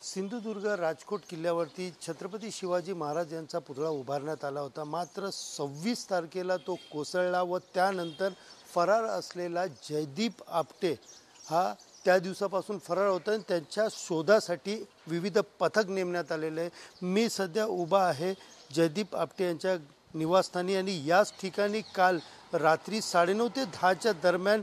सिंधुदुर्ग राजकोट किल्ल्यावरती छत्रपती शिवाजी महाराज यांचा पुतळा उभारण्यात आला होता। मात्र 26 तारखेला तो कोसळला व त्यानंतर फरार असलेला जयदीप आपटे हा त्या दिवसापासून फरार होता आणि त्यांच्या शोधासाठी विविध पथक नेमण्यात आलेले आहे। मी सध्या उभा आहे जयदीप आपटे यांच्या निवासस्थानी आणि याच ठिकाणी काल रात्री 9:30 ते 10च्या दरम्यान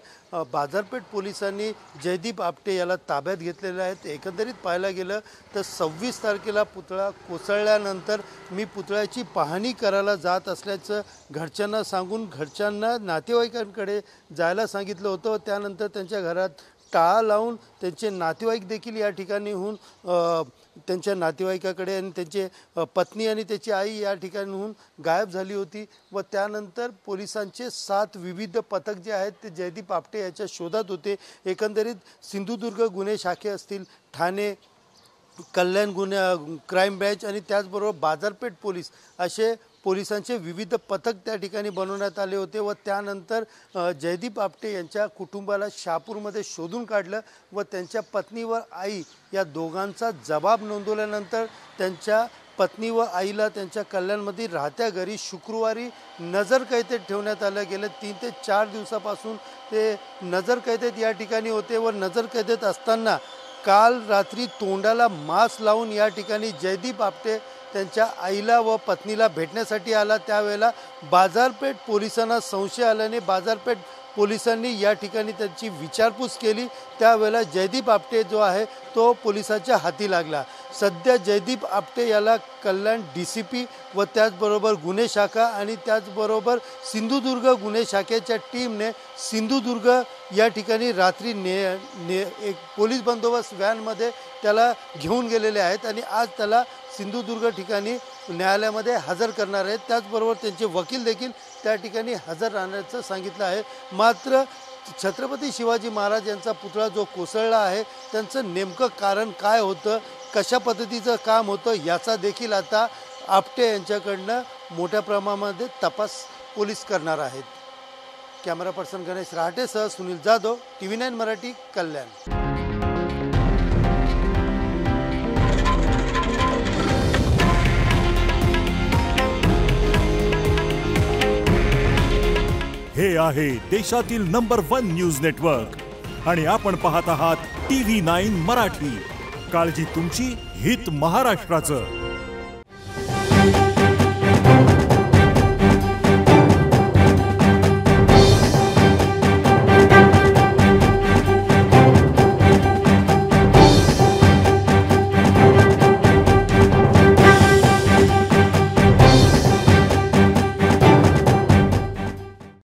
बाजारपेठ पोलिसांनी जयदीप आपटे याला ताब्यात घेतलेले आहे। एकंदरीत पाहायला गेलं तर 26 तारखेला पुतळा कोसळल्यानंतर मी पुतळ्याची पाहणी करायला जात असल्याचं घरच्यांना सांगून घरच्यांना नातेवाईकांकडे जायला सांगितलं होतं। त्यानंतर त्यांच्या घरात टाळा लावून त्यांचे नातेवाईक देखील या ठिकाणीहून त्यांच्या नातेवाईकाकडे आणि त्यांचे पत्नी आणि त्याची आई या ठिकाणीहून गायब झाली होती व त्यानंतर पोलिसांचे 7 विविध पथक जे आहेत ते जयदीप आपटे याच्या शोधात होते। एकंदरीत सिंधुदुर्ग गुन्हे शाखे असतील, ठाणे, कल्याण गुन्हे क्राईम ब्रँच आणि त्याचबरोबर बाजारपेठ पोलीस असे पोलिसांचे विविध पथक त्या ठिकाणी बनवण्यात आले होते व त्यानंतर जयदीप आपटे यांच्या कुटुंबाला शहापूरमध्ये शोधून काढलं व त्यांच्या पत्नी व आई या दोघांचा जबाब नोंदवल्यानंतर त्यांच्या पत्नी व आईला त्यांच्या कल्याणमध्ये राहत्या घरी शुक्रवारी नजरकैदेत ठेवण्यात आलं। गेले 3 ते 4 दिवसापासून ते नजरकैदेत या ठिकाणी होते व नजरकैदेत असताना काल रात्री तोंडाला मास्क लावून या ठिकाणी जयदीप आपटे त्यांच्या आईला व पत्नीला भेटण्यासाठी आला। त्यावेळेला बाजारपेठ पोलिसांना संशय आल्याने बाजारपेठ पोलिसांनी या ठिकाणी त्यांची विचारपूस केली। त्यावेळेला जयदीप आपटे जो आहे तो पोलिसांच्या हाती लागला। सध्या जयदीप आपटे याला कल्याण DCP व त्याचबरोबर गुन्हे शाखा आणि त्याचबरोबर सिंधुदुर्ग गुन्हे शाखेच्या टीमने सिंधुदुर्ग या ठिकाणी रात्री एक पोलीस बंदोबस्त व्हॅनमध्ये त्याला घेऊन गेलेले आहेत आणि आज त्याला सिंधुदुर्ग ठिकाणी न्यायालयामध्ये हजर करणार आहेत। त्याचबरोबर त्यांचे वकील देखील त्या ठिकाणी हजर राहण्याचं सांगितलं आहे। मात्र छत्रपती शिवाजी महाराज यांचा पुतळा जो कोसळला आहे त्यांचं नेमकं कारण काय होतं, कशा पद्धतीचं काम होतं याचा देखील आता आपटे यांच्याकडनं मोठ्या प्रमाणामध्ये तपास पोलीस करणार आहेत। कॅमेरा पर्सन गणेश रहाटेसह सुनील जाधव, TV9 मराठी, कल्याण। हे आहे देशातील नंबर 1 न्यूज नेटवर्क आणि आपण पाहत आहात TV9 मराठी। काळजी तुमची, हित महाराष्ट्राचं।